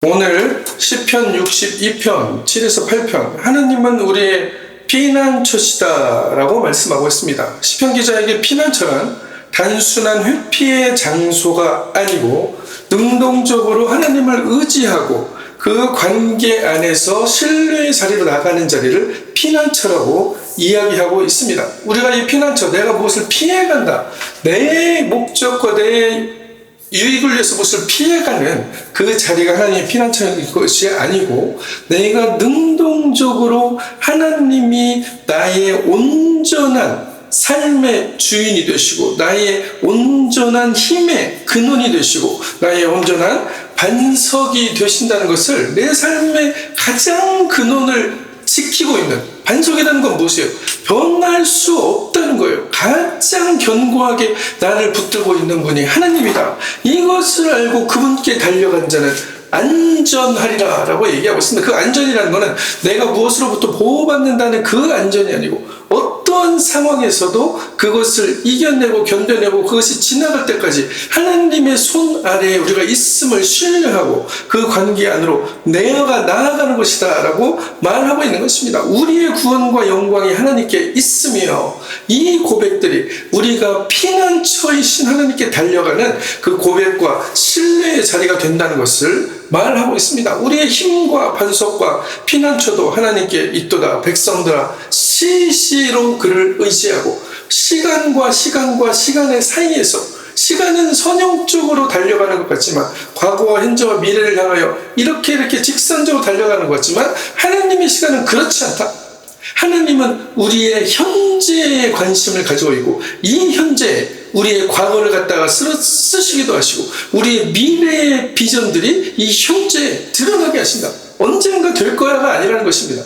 오늘 시편 62편 7에서 8편 하나님은 우리의 피난처시다 라고 말씀하고 있습니다. 시편 기자에게 피난처란 단순한 회피의 장소가 아니고 능동적으로 하나님을 의지하고 그 관계 안에서 신뢰의 자리로 나가는 자리를 피난처라고 이야기하고 있습니다. 우리가 이 피난처, 내가 무엇을 피해간다, 내 목적과 내 유익을 위해서 무엇을 피해가는 그 자리가 하나님의 피난처인 것이 아니고, 내가 능동적으로 하나님이 나의 온전한 삶의 주인이 되시고 나의 온전한 힘의 근원이 되시고 나의 온전한 반석이 되신다는 것을, 내 삶의 가장 근원을 지키고 있는 반석이라는 건 무엇이에요? 변할 수 없다는 거예요. 가장 견고하게 나를 붙들고 있는 분이 하나님이다. 이것을 알고 그분께 달려간 자는 안전하리라 라고 얘기하고 있습니다. 그 안전이라는 것은 내가 무엇으로부터 보호받는다는 그 안전이 아니고, 어떠한 상황에서도 그것을 이겨내고 견뎌내고 그것이 지나갈 때까지 하나님의 손 아래에 우리가 있음을 신뢰하고 그 관계 안으로 내가 나아가는 것이다 라고 말하고 있는 것입니다. 우리의 구원과 영광이 하나님께 있으며, 이 고백들이 우리가 피난처이신 하나님께 달려가는 그 고백과 신뢰의 자리가 된다는 것을 말하고 있습니다. 우리의 힘과 반석과 피난처도 하나님께 있도다. 백성들아, 시시로 그를 의지하고, 시간과 시간의 사이에서, 시간은 선형적으로 달려가는 것 같지만, 과거와 현재와 미래를 향하여 이렇게 직선적으로 달려가는 것 같지만, 하나님의 시간은 그렇지 않다. 하나님은 우리의 현재에 관심을 가지고 있고, 이 현재에 우리의 과거를 갖다가 쓰시기도 하시고, 우리의 미래의 비전들이 이 현재에 드러나게 하신다. 언젠가 될 거야가 아니라는 것입니다.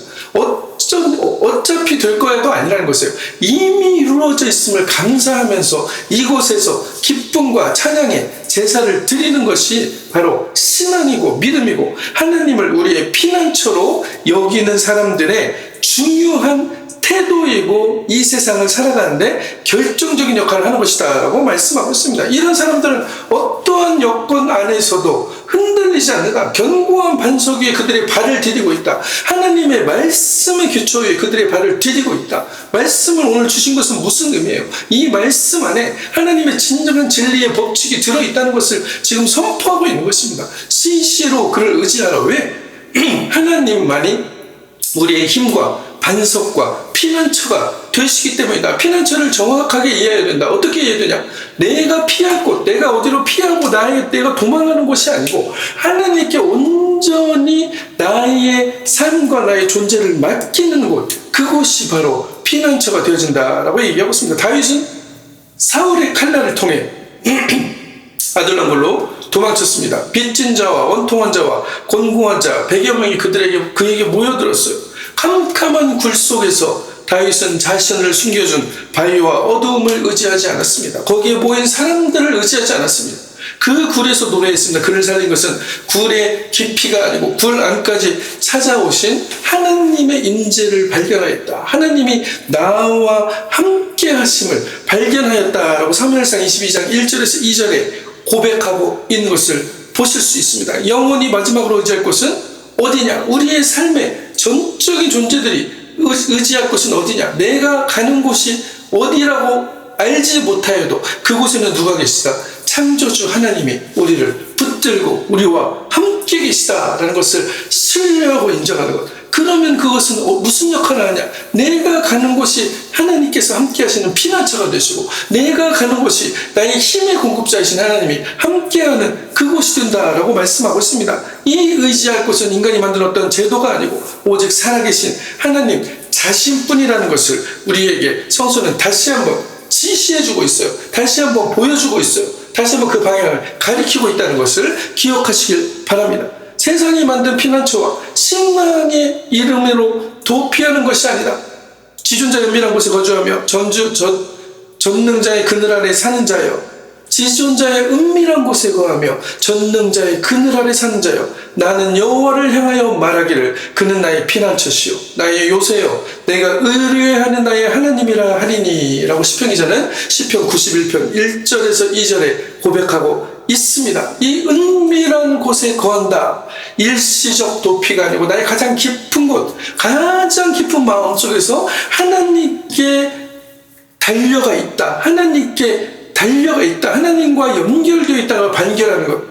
어차피 될 거야도 아니라는 것이에요. 이미 이루어져 있음을 감사하면서 이곳에서 기쁨과 찬양의 제사를 드리는 것이 바로 신앙이고 믿음이고, 하나님을 우리의 피난처로 여기는 사람들의 중요한 태도이고, 이 세상을 살아가는데 결정적인 역할을 하는 것이다 라고 말씀하고 있습니다. 이런 사람들은 어떠한 여건 안에서도 흔들리지 않는다. 견고한 반석 위에 그들의 발을 디디고 있다. 하나님의 말씀의 기초 위에 그들의 발을 디디고 있다. 말씀을 오늘 주신 것은 무슨 의미예요? 이 말씀 안에 하나님의 진정한 진리의 법칙이 들어있다는 것을 지금 선포하고 있는 것입니다. 시시로 그를 의지하라. 왜? 하나님만이 우리의 힘과 반석과 피난처가 되시기 때문이다. 피난처를 정확하게 이해해야 된다. 어떻게 이해해야 되냐? 내가 피할 곳, 내가 어디로 피하고 내가 도망가는 곳이 아니고, 하나님께 온전히 나의 삶과 나의 존재를 맡기는 곳, 그곳이 바로 피난처가 되어진다라고 얘기하고 있습니다. 다윗은 사울의 칼날을 통해 아둘람 굴로 도망쳤습니다. 빚진 자와 원통한 자와 곤궁한 자 100여 명이 그에게 모여들었어요. 캄캄한 굴 속에서 다윗은 자신을 숨겨준 바위와 어두움을 의지하지 않았습니다. 거기에 모인 사람들을 의지하지 않았습니다. 그 굴에서 노래했습니다. 그를 살린 것은 굴의 깊이가 아니고 굴 안까지 찾아오신 하나님의 임재를 발견하였다. 하나님이 나와 함께 하심을 발견하였다라고 사무엘상 22장 1절에서 2절에 고백하고 있는 것을 보실 수 있습니다. 영원히 마지막으로 의지할 곳은 어디냐? 우리의 삶의 전적인 존재들이 의지할 곳은 어디냐? 내가 가는 곳이 어디라고 알지 못하여도 그곳에는 누가 계시다? 창조주 하나님이 우리를 붙들고 우리와 함께 계시다라는 것을 신뢰하고 인정하는 것. 그러면 그것은 무슨 역할을 하냐? 내가 가는 곳이 하나님께서 함께 하시는 피난처가 되시고, 내가 가는 곳이 나의 힘의 공급자이신 하나님이 함께하는 그곳이 된다라고 말씀하고 있습니다. 이 의지할 곳은 인간이 만든 어떤 제도가 아니고 오직 살아계신 하나님 자신뿐이라는 것을 우리에게 성서는 다시 한번 지시해주고 있어요. 다시 한번 보여주고 있어요. 다시 한번 그 방향을 가리키고 있다는 것을 기억하시길 바랍니다. 세상이 만든 피난처와 신앙의 이름으로 도피하는 것이 아니라, 지존자 은밀한 곳에 거주하며 전능자의 그늘 아래 사는 자여, 지존자의 은밀한 곳에 거하며 전능자의 그늘 아래 사는 자여, 나는 여호와를 향하여 말하기를 그는 나의 피난처시요 나의 요새요 내가 의뢰하는 나의 하나님이라 하리니 라고 시편 기자는 시편 91편 1절에서 2절에 고백하고 있습니다. 이 은밀한 곳에 거한다. 일시적 도피가 아니고 나의 가장 깊은 곳, 가장 깊은 마음 속에서 하나님께 달려가 있다. 하나님께 달려가 있다. 하나님과 연결되어 있다는 걸 발견하는 것.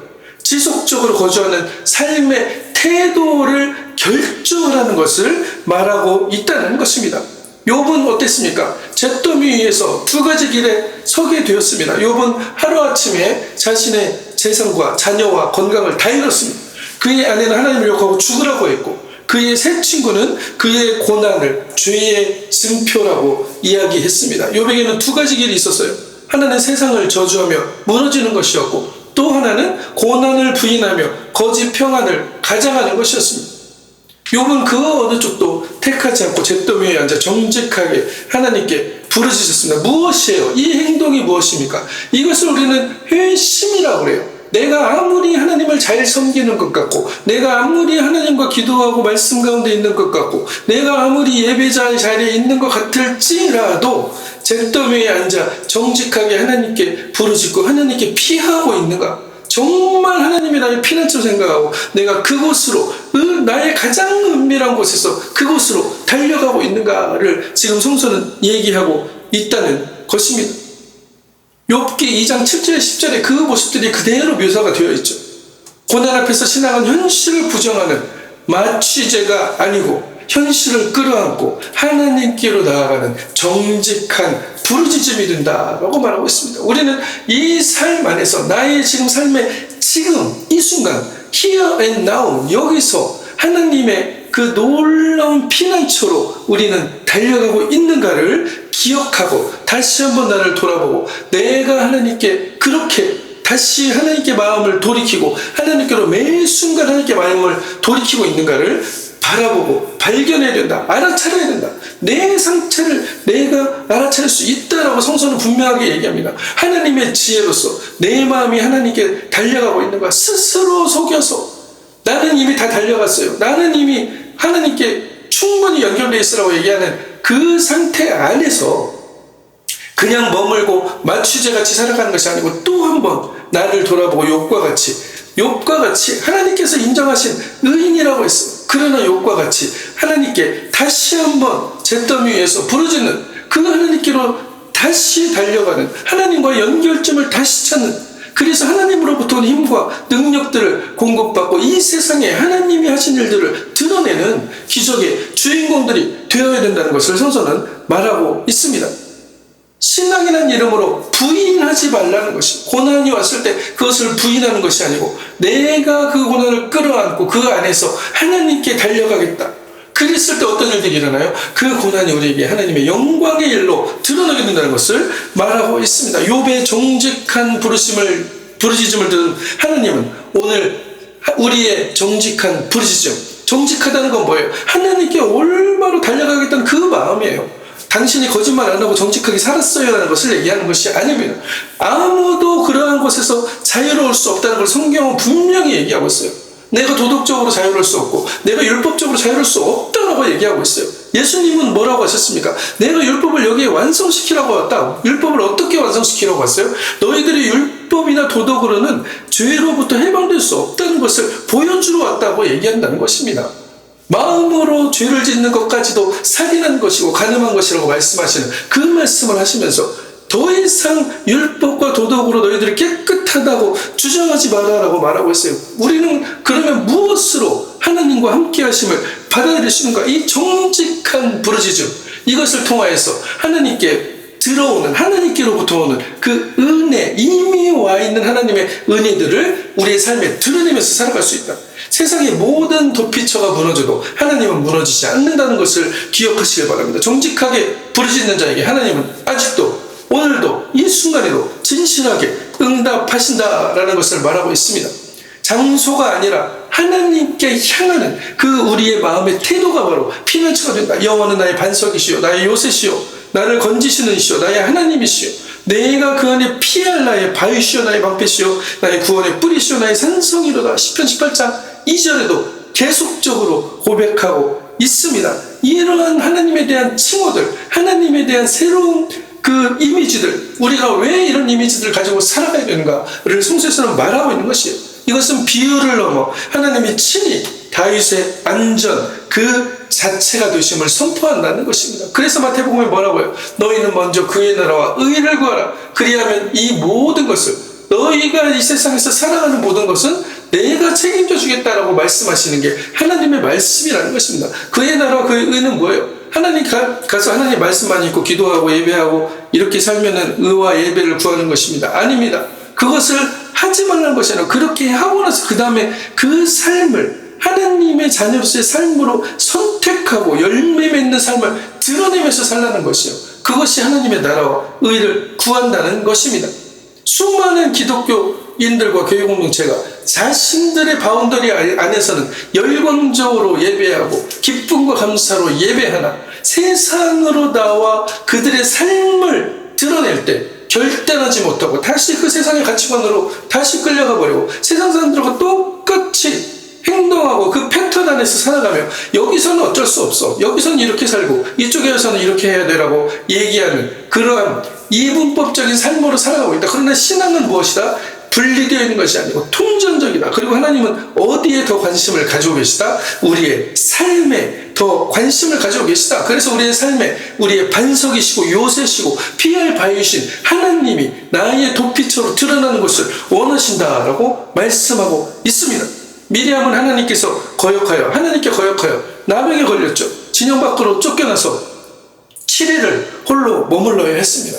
지속적으로 거주하는 삶의 태도를 결정하는 것을 말하고 있다는 것입니다. 욥은 어땠습니까? 잿더미 위에서 두 가지 길에 서게 되었습니다. 욥은 하루아침에 자신의 재산과 자녀와 건강을 다 잃었습니다. 그의 아내는 하나님을 욕하고 죽으라고 했고, 그의 세 친구는 그의 고난을 죄의 증표라고 이야기했습니다. 욥에게는 두 가지 길이 있었어요. 하나는 세상을 저주하며 무너지는 것이었고, 또 하나는 고난을 부인하며 거짓 평안을 가장하는 것이었습니다. 욥은 그 어느 쪽도 택하지 않고 잿더미 위에 앉아 정직하게 하나님께 부르짖었습니다. 무엇이에요? 이 행동이 무엇입니까? 이것을 우리는 회심이라고 그래요. 내가 아무리 하나님을 잘 섬기는 것 같고, 내가 아무리 하나님과 기도하고 말씀 가운데 있는 것 같고, 내가 아무리 예배자의 자리에 있는 것 같을지라도 잿더미 위에 앉아 정직하게 하나님께 부르짖고 하나님께 피하고 있는가? 정말 하나님이 나의 피난처로 생각하고 내가 그곳으로, 나의 가장 은밀한 곳에서 그곳으로 달려가고 있는가를 지금 성서는 얘기하고 있다는 것입니다. 욥기 2장 7절에 10절에 그 모습들이 그대로 묘사가 되어 있죠. 고난 앞에서 신앙은 현실을 부정하는 마취제가 아니고 현실을 끌어안고 하나님께로 나아가는 정직한 부르짖음이 된다라고 말하고 있습니다. 우리는 이 삶 안에서 나의 지금 삶의 지금 이 순간 here and now 여기서 하나님의 그 놀라운 피난처로 우리는 달려가고 있는가를 기억하고 다시 한번 나를 돌아보고 내가 하나님께 그렇게 다시 하나님께 마음을 돌이키고 하나님께로 매 순간 하나님께 마음을 돌이키고 있는가를 바라보고 발견해야 된다. 알아차려야 된다. 내 상태를 내가 알아차릴 수 있다라고 성서는 분명하게 얘기합니다. 하나님의 지혜로서 내 마음이 하나님께 달려가고 있는가 스스로 속여서 나는 이미 다 달려갔어요. 나는 이미 하나님께 충분히 연결되어 있으라고 얘기하는 그 상태 안에서 그냥 머물고 마취제같이 살아가는 것이 아니고 또 한 번 나를 돌아보고 욥과 같이 하나님께서 인정하신 의인이라고 했어요. 그러나 욥과 같이 하나님께 다시 한번 잿더미 위에서 부르짖는 그 하나님께로 다시 달려가는 하나님과 연결점을 다시 찾는, 그래서 하나님으로부터 온 힘과 능력들을 공급받고 이 세상에 하나님이 하신 일들을 드러내는 기적의 주인공들이 되어야 된다는 것을 성서는 말하고 있습니다. 신앙이라는 이름으로 부인하지 말라는 것이, 고난이 왔을 때 그것을 부인하는 것이 아니고 내가 그 고난을 끌어안고 그 안에서 하나님께 달려가겠다. 그랬을 때 어떤 일들이 일어나요? 그 고난이 우리에게 하나님의 영광의 일로 드러나게 된다는 것을 말하고 있습니다. 욥의 정직한 부르짖음을 들은 하나님은 오늘 우리의 정직한 부르짖음, 정직하다는 건 뭐예요? 하나님께 올바로 달려가겠다는 그 마음이에요. 당신이 거짓말 안 하고 정직하게 살았어야 하는 것을 얘기하는 것이 아닙니다. 아무도 그러한 곳에서 자유로울 수 없다는 걸 성경은 분명히 얘기하고 있어요. 내가 도덕적으로 자유로울 수 없고 내가 율법적으로 자유로울 수 없다고 얘기하고 있어요. 예수님은 뭐라고 하셨습니까? 내가 율법을 여기에 완성시키라고 왔다. 율법을 어떻게 완성시키라고 왔어요? 너희들이 율법이나 도덕으로는 죄로부터 해방될 수 없다는 것을 보여주러 왔다고 얘기한다는 것입니다. 마음으로 죄를 짓는 것까지도 살인한 것이고 간음한 것이라고 말씀하시는 그 말씀을 하시면서 더 이상 율법과 도덕으로 너희들이 깨끗하다고 주장하지 마라라고 말하고 있어요. 우리는 그러면 무엇으로 하나님과 함께 하심을 받아들일 수 있는가? 이 정직한 부르짖음, 이것을 통하여서 하나님께 들어오는, 하나님께로부터 오는 그 은혜, 이미 와 있는 하나님의 은혜들을 우리의 삶에 드러내면서 살아갈 수 있다. 세상의 모든 도피처가 무너져도 하나님은 무너지지 않는다는 것을 기억하시길 바랍니다. 정직하게 부르짖는 자에게 하나님은 아직도 오늘도 이 순간에도 진실하게 응답하신다라는 것을 말하고 있습니다. 장소가 아니라 하나님께 향하는 그 우리의 마음의 태도가 바로 피난처가 된다. 여호와는 나의 반석이시요 나의 요새시요 나를 건지시는 이시요 나의 하나님이시요 내가 그 안에 피할 나의 바위시요 나의 방패시요 나의 구원의 뿌리시요 나의 산성이로다. 시편 18장 2절에도 계속적으로 고백하고 있습니다. 이러한 하나님에 대한 칭호들, 하나님에 대한 새로운 그 이미지들, 우리가 왜 이런 이미지들을 가지고 살아가야 되는가를 성서에서는 말하고 있는 것이에요. 이것은 비유를 넘어 하나님이 친히 다윗의 안전 그 자체가 되심을 선포한다는 것입니다. 그래서 마태복음에 뭐라고요? 너희는 먼저 그의 나라와 의를 구하라. 그리하면 이 모든 것을, 너희가 이 세상에서 살아가는 모든 것은 내가 책임져 주겠다라고 말씀하시는 게 하나님의 말씀이라는 것입니다. 그의 나라와 그의 의는 뭐예요? 하나님 가서 하나님 말씀만 읽고 기도하고 예배하고 이렇게 살면은 의와 예배를 구하는 것입니다. 아닙니다. 그것을 하지 말라는 것이 아니라 그렇게 하고 나서 그 다음에 그 삶을 하나님의 자녀로서의 삶으로 선택하고 열매 맺는 삶을 드러내면서 살라는 것이요. 그것이 하나님의 나라와 의를 구한다는 것입니다. 수많은 기독교인들과 교회 공동체가 자신들의 바운더리 안에서는 열광적으로 예배하고 기쁨과 감사로 예배하나 세상으로 나와 그들의 삶을 드러낼 때 결단하지 못하고 다시 그 세상의 가치관으로 다시 끌려가 버리고 세상 사람들과 똑같이 행동하고 그 패턴 안에서 살아가며 여기서는 어쩔 수 없어, 여기서는 이렇게 살고 이쪽에서는 이렇게 해야 되라고 얘기하는 그러한 이분법적인 삶으로 살아가고 있다. 그러나 신앙은 무엇이다? 분리되어 있는 것이 아니고 통전적이다. 그리고 하나님은 어디에 더 관심을 가지고 계시다? 우리의 삶에 더 관심을 가지고 계시다. 그래서 우리의 삶에 우리의 반석이시고 요새시고 피할 바위신 하나님이 나의 도피처로 드러나는 것을 원하신다라고 말씀하고 있습니다. 미리암은 하나님께 거역하여 나병에 걸렸죠. 진영 밖으로 쫓겨나서 7일을 홀로 머물러야 했습니다.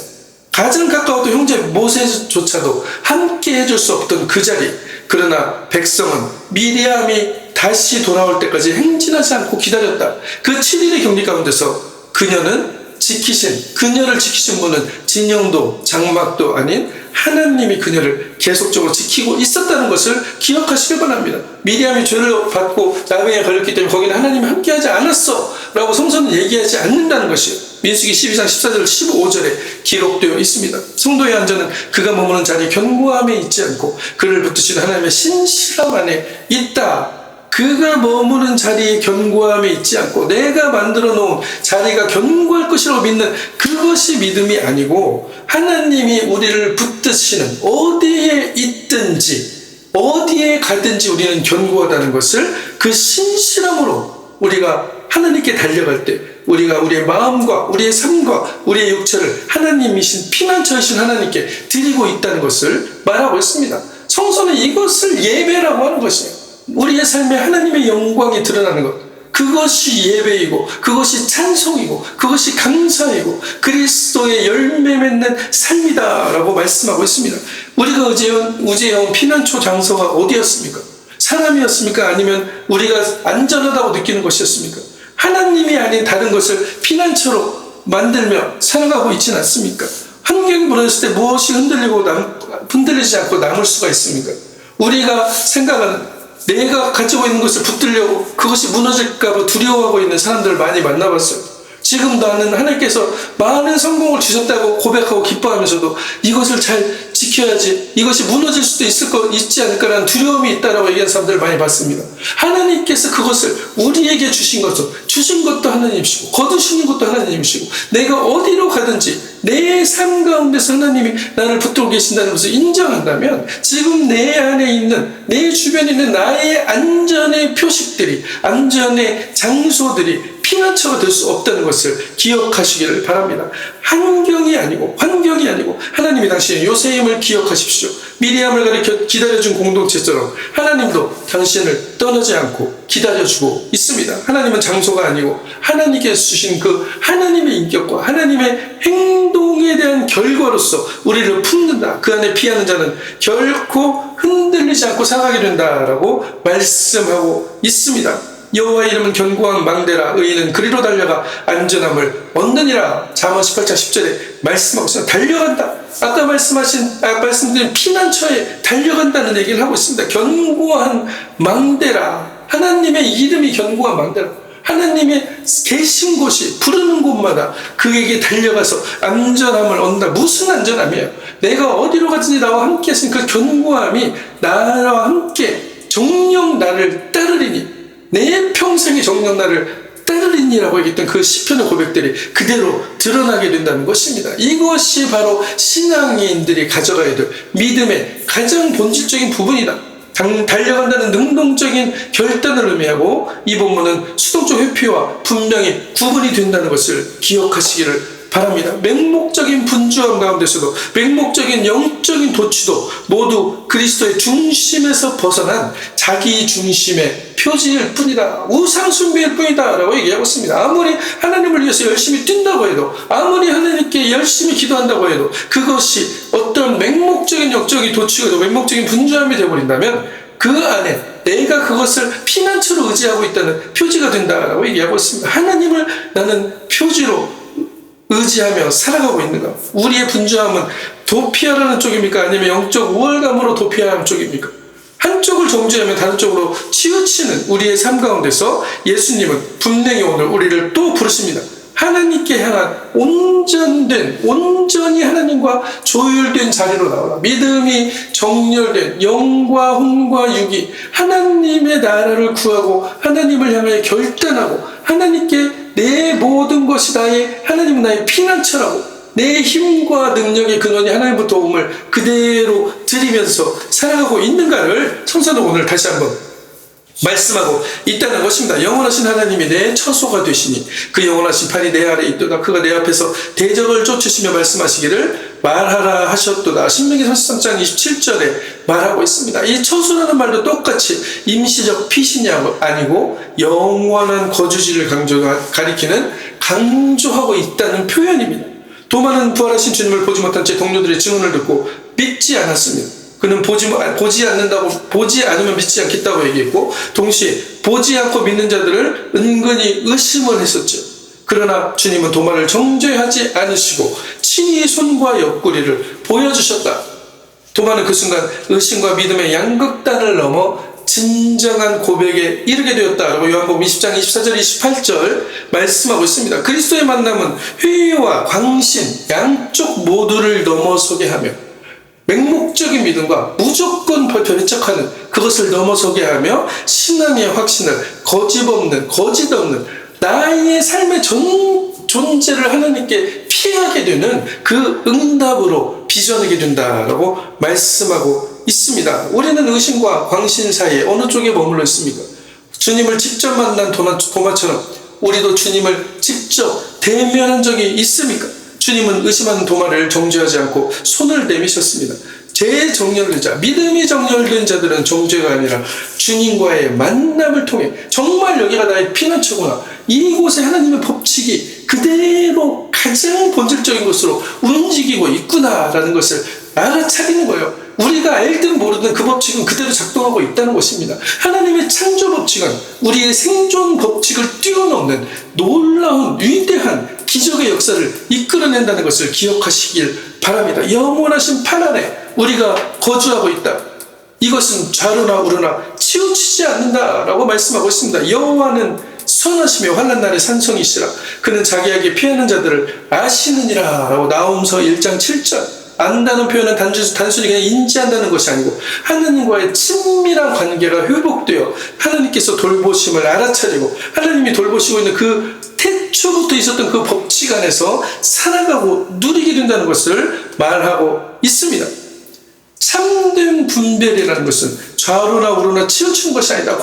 가장 가까웠던 형제 모세조차도 함께 해줄 수 없던 그 자리. 그러나 백성은 미리암이 다시 돌아올 때까지 행진하지 않고 기다렸다. 그 7일의 격리 가운데서 그녀를 지키신 분은 진영도 장막도 아닌 하나님이 그녀를 계속적으로 지키고 있었다는 것을 기억하시길 바랍니다. 미리암이 죄를 받고 나병에 걸렸기 때문에 거기는 하나님이 함께하지 않았어 라고 성서는 얘기하지 않는다는 것이에요. 민수기 12장 14절 15절에 기록되어 있습니다. 성도의 안전은 그가 머무는 자리 견고함에 있지 않고 그를 붙드신 하나님의 신실함 안에 있다. 그가 머무는 자리에 견고함에 있지 않고 내가 만들어 놓은 자리가 견고할 것이라고 믿는 그것이 믿음이 아니고 하나님이 우리를 붙드시는 어디에 있든지 어디에 가든지 우리는 견고하다는 것을 그 신실함으로 우리가 하나님께 달려갈 때 우리가 우리의 마음과 우리의 삶과 우리의 육체를 하나님이신 피난처이신 하나님께 드리고 있다는 것을 말하고 있습니다. 성서는 이것을 예배라고 하는 것이에요. 우리의 삶에 하나님의 영광이 드러나는 것, 그것이 예배이고 그것이 찬송이고 그것이 감사이고 그리스도의 열매 맺는 삶이다라고 말씀하고 있습니다. 우리가 의지해온 피난처 장소가 어디였습니까? 사람이었습니까? 아니면 우리가 안전하다고 느끼는 것이었습니까? 하나님이 아닌 다른 것을 피난처로 만들며 살아가고 있지는 않습니까? 환경이 무너졌을 때 무엇이 흔들리지 않고 남을 수가 있습니까? 우리가 생각하는 내가 가지고 있는 것을 붙들려고 그것이 무너질까봐 두려워하고 있는 사람들을 많이 만나봤어요. 지금 나는 하나님께서 많은 성공을 주셨다고 고백하고 기뻐하면서도 이것을 잘 지켜야지, 이것이 무너질 수도 있지 않을까라는 두려움이 있다라고 얘기하는 사람들을 많이 봤습니다. 하나님께서 그것을 우리에게 주신 것도 하나님이시고 거두시는 것도 하나님이시고 내가 어디로 가든지 내 삶 가운데서 하나님이 나를 붙들고 계신다는 것을 인정한다면 지금 내 안에 있는 내 주변에 있는 나의 안전의 표식들이 안전의 장소들이 피난처가 될 수 없다는 것을 기억하시기를 바랍니다. 환경이 아니고 하나님이 당신의 요새임을 기억하십시오. 미리암을 가리켜 기다려준 공동체처럼 하나님도 당신을 떠나지 않고 기다려주고 있습니다. 하나님은 장소가 아니고 하나님께서 주신 그 하나님의 인격과 하나님의 행동에 대한 결과로서 우리를 품는다. 그 안에 피하는 자는 결코 흔들리지 않고 살아가게 된다라고 말씀하고 있습니다. 여호와의 이름은 견고한 망대라 의인은 그리로 달려가 안전함을 얻느니라. 잠언 18장 10절에 말씀하고 있습니다. 달려간다. 아까 말씀드린 피난처에 달려간다는 얘기를 하고 있습니다. 견고한 망대라. 하나님의 이름이 견고한 망대라. 하나님의 계신 곳이 부르는 곳마다 그에게 달려가서 안전함을 얻는다. 무슨 안전함이에요? 내가 어디로 가든지 나와 함께 하신 그 견고함이 나와 함께 정녕 나를 따르리니 내 평생의 정녕 나를 따르리니 하늘이니라고 얘기했던 그 시편의 고백들이 그대로 드러나게 된다는 것입니다. 이것이 바로 신앙인들이 가져가야 될 믿음의 가장 본질적인 부분이다. 달려간다는 능동적인 결단을 의미하고, 이 본문은 수동적 회피와 분명히 구분이 된다는 것을 기억하시기를 바랍니다. 맹목적인 분주함 가운데서도, 맹목적인 영적인 도취도 모두 그리스도의 중심에서 벗어난 자기 중심의 표지일 뿐이다, 우상 숭배일 뿐이다 라고 얘기하고 있습니다. 아무리 하나님을 위해서 열심히 뛴다고 해도, 아무리 하나님께 열심히 기도한다고 해도 그것이 어떤 맹목적인 영적인 도취가 되고 맹목적인 분주함이 되어버린다면 그 안에 내가 그것을 피난처로 의지하고 있다는 표지가 된다라고 얘기하고 있습니다. 하나님을 나는 표지로 의지하며 살아가고 있는가? 우리의 분주함은 도피하라는 쪽입니까? 아니면 영적 우월감으로 도피하라는 쪽입니까? 한쪽을 정죄하면 다른 쪽으로 치우치는 우리의 삶 가운데서 예수님은 분명히 오늘 우리를 또 부르십니다. 하나님께 향한 온전히 하나님과 조율된 자리로 나오라. 믿음이 정렬된 영과 혼과 육이 하나님의 나라를 구하고 하나님을 향하여 결단하고, 하나님께 내 모든 것이 하나님은 나의 피난처라고, 내 힘과 능력의 근원이 하나님부터 도움을 그대로 드리면서 살아가고 있는가를 성서는 오늘 다시 한번 말씀하고 있다는 것입니다. 영원하신 하나님이 내 처소가 되시니 그 영원하신 판이 내 아래에 있도다. 그가 내 앞에서 대적을 쫓으시며 말씀하시기를 말하라 하셨도다. 신명기 33장 27절에 말하고 있습니다. 이 처소라는 말도 똑같이 임시적 피신이 아니고 영원한 거주지를 가리키는 강조하고 있다는 표현입니다. 도마는 부활하신 주님을 보지 못한 채 동료들의 증언을 듣고 믿지 않았습니다. 그는 보지 않으면 믿지 않겠다고 얘기했고, 동시에 보지 않고 믿는 자들을 은근히 의심을 했었죠. 그러나 주님은 도마를 정죄하지 않으시고 친히 손과 옆구리를 보여주셨다. 도마는 그 순간 의심과 믿음의 양극단을 넘어 진정한 고백에 이르게 되었다라고 요한복음 20장 24절 28절 말씀하고 있습니다. 그리스도의 만남은 회의와 광신 양쪽 모두를 넘어서게 하며, 맹목적인 믿음과 무조건 배척하는 그것을 넘어서게 하며 신앙의 확신을 거짓 없는 나의 삶의 존재를 하나님께 피하게 되는 그 응답으로 빚어내게 된다라고 말씀하고 있습니다. 우리는 의심과 광신 사이에 어느 쪽에 머물러 있습니까? 주님을 직접 만난 도마처럼 우리도 주님을 직접 대면한 적이 있습니까? 주님은 의심하는 도마를 정죄하지 않고 손을 내미셨습니다. 재정렬된 자, 믿음이 정렬된 자들은 정죄가 아니라 주님과의 만남을 통해 정말 여기가 나의 피난처구나, 이곳에 하나님의 법칙이 그대로 가장 본질적인 것으로 움직이고 있구나라는 것을 알아차리는 거예요. 우리가 알든 모르든 그 법칙은 그대로 작동하고 있다는 것입니다. 하나님의 창조 법칙은 우리의 생존 법칙을 뛰어넘는 놀라운 위대한 기적의 역사를 이끌어낸다는 것을 기억하시길 바랍니다. 영원하신 판 안에 우리가 거주하고 있다. 이것은 좌로나 우로나 치우치지 않는다라고 말씀하고 있습니다. 여호와는 선하시며 환난 날의 산성이시라. 그는 자기에게 피하는 자들을 아시느니라 라고 나홈서 1장 7절. 안다는 표현은 단순히 그냥 인지한다는 것이 아니고 하나님과의 친밀한 관계가 회복되어 하나님께서 돌보심을 알아차리고 하나님이 돌보시고 있는 그 태초부터 있었던 그 법칙 안에서 살아가고 누리게 된다는 것을 말하고 있습니다. 참된 분별이라는 것은 좌로나 우로나 치우치는 것이 아니다.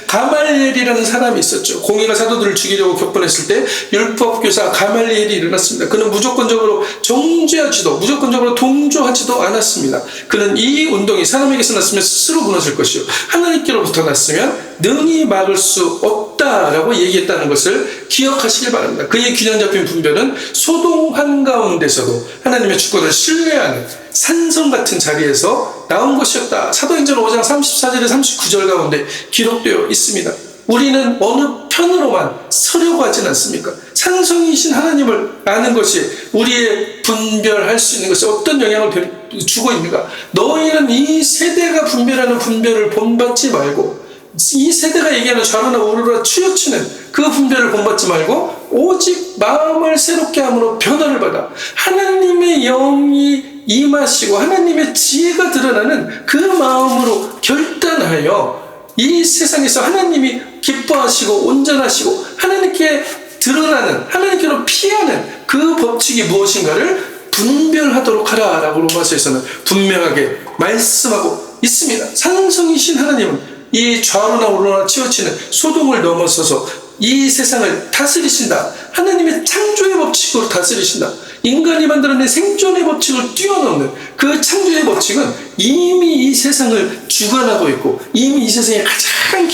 가말리엘이라는 사람이 있었죠. 공의가 사도들을 죽이려고 격분했을 때 율법교사 가말리엘이 일어났습니다. 그는 무조건적으로 정죄하지도 무조건적으로 동조하지도 않았습니다. 그는 이 운동이 사람에게서 났으면 스스로 무너질 것이요 하나님께로부터 났으면 능히 막을 수 없다라고 얘기했다는 것을 기억하시길 바랍니다. 그의 균형 잡힌 분별은 소동 한가운데서도 하나님의 주권을 신뢰하는 산성 같은 자리에서 나온 것이었다. 사도행전 5장 34절에 39절 가운데 기록되어 있습니다. 우리는 어느 편으로만 서려고 하진 않습니까? 산성이신 하나님을 아는 것이 우리의 분별할 수 있는 것이 어떤 영향을 주고 있는가? 너희는 이 세대가 분별하는 분별을 본받지 말고, 이 세대가 얘기하는 좌로나 우로나 치우치는 그 분별을 본받지 말고 오직 마음을 새롭게 함으로 변화를 받아 하나님의 영이 임하시고 하나님의 지혜가 드러나는 그 마음으로 결단하여 이 세상에서 하나님이 기뻐하시고 온전하시고 하나님께 하나님께 드러나는, 하나님께로 피하는 그 법칙이 무엇인가를 분별하도록 하라라고 로마서에서는 분명하게 말씀하고 있습니다. 산성이신 하나님은 이 좌로나 우로나 치우치는 소동을 넘어서서 이 세상을 다스리신다. 하나님의 창조의 법칙으로 다스리신다. 인간이 만들어낸 생존의 법칙을 뛰어넘는 그 창조의 법칙은 이미 이 세상을 주관하고 있고 이미 이 세상의 가장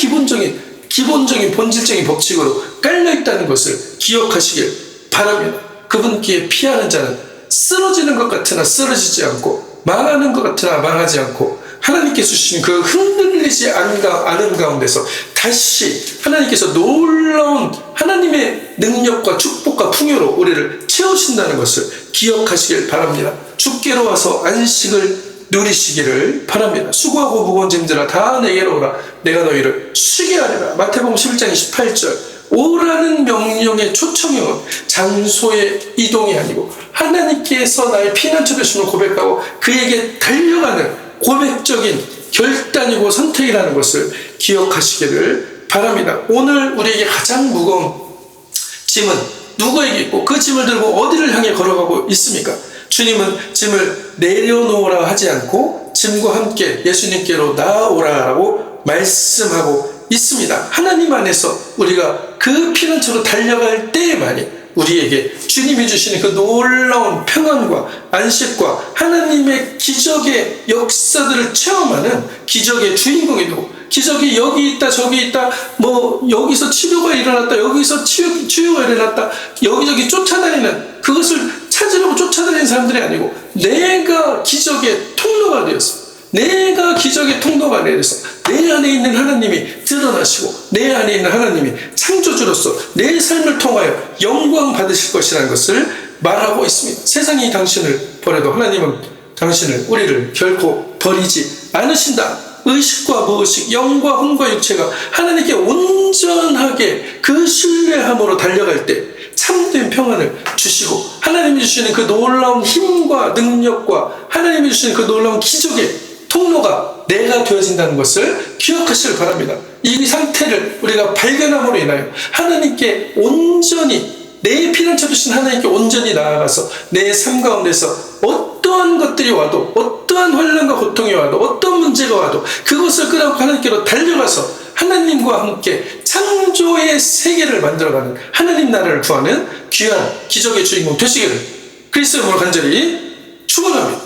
기본적인 본질적인 법칙으로 깔려있다는 것을 기억하시길 바랍니다. 그분께 피하는 자는 쓰러지는 것 같으나 쓰러지지 않고 망하는 것 같으나 망하지 않고 하나님께서 주신 그 흔들리지 않은 가운데서 다시 하나님께서 놀라운 하나님의 능력과 축복과 풍요로 우리를 채우신다는 것을 기억하시길 바랍니다. 주께로 와서 안식을 누리시기를 바랍니다. 수고하고 무거운 짐들아 다 내게로 오라. 내가 너희를 쉬게 하리라. 마태복음 11장 28절. 오라는 명령의 초청형은 장소의 이동이 아니고 하나님께서 나의 피난처 되심을 고백하고 그에게 달려가는 고백적인 결단이고 선택이라는 것을 기억하시기를 바랍니다. 오늘 우리에게 가장 무거운 짐은 누구에게 있고 그 짐을 들고 어디를 향해 걸어가고 있습니까? 주님은 짐을 내려놓으라 하지 않고 짐과 함께 예수님께로 나아오라라고 말씀하고 있습니다. 하나님 안에서 우리가 그 피난처로 달려갈 때에만이 우리에게 주님이 주시는 그 놀라운 평안과 안식과 하나님의 기적의 역사들을 체험하는 기적의 주인공이 되고 기적이 여기 있다 저기 있다 뭐 여기서 치료가 일어났다 여기서 치유가 일어났다 여기저기 쫓아다니는 그것을 찾으려고 쫓아다니는 사람들이 아니고 내가 기적의 통로가 되었어. 내가 기적의 통로가 되어서 내 안에 있는 하나님이 드러나시고 내 안에 있는 하나님이 창조주로서 내 삶을 통하여 영광 받으실 것이라는 것을 말하고 있습니다. 세상이 당신을 버려도 하나님은 우리를 결코 버리지 않으신다. 의식과 무의식, 영과 혼과 육체가 하나님께 온전하게 그 신뢰함으로 달려갈 때 참된 평안을 주시고 하나님이 주시는 그 놀라운 힘과 능력과 하나님이 주시는 그 놀라운 기적의 통로가 내가 되어진다는 것을 기억하시길 바랍니다. 이 상태를 우리가 발견함으로 인하여 하나님께 온전히 내 피난처 주신 하나님께 온전히 나아가서 내 삶 가운데서 어떠한 것들이 와도 어떠한 환난과 고통이 와도 어떤 문제가 와도 그것을 끌어안고 하나님께로 달려가서 하나님과 함께 창조의 세계를 만들어가는 하나님 나라를 구하는 귀한 기적의 주인공 되시기를 그리스도의 이름으로 간절히 축원합니다.